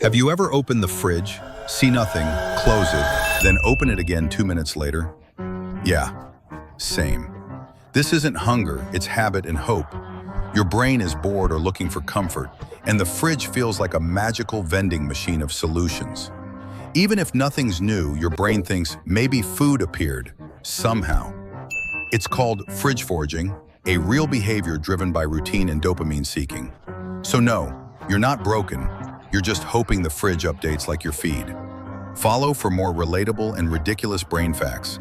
Have you ever opened the fridge, see nothing, close it, then open it again 2 minutes later? Yeah, same. This isn't hunger, it's habit and hope. Your brain is bored or looking for comfort, and the fridge feels like a magical vending machine of solutions. Even if nothing's new, your brain thinks maybe food appeared, somehow. It's called fridge foraging, a real behavior driven by routine and dopamine seeking. So no, you're not broken. You're just hoping the fridge updates like your feed. Follow for more relatable and ridiculous brain facts.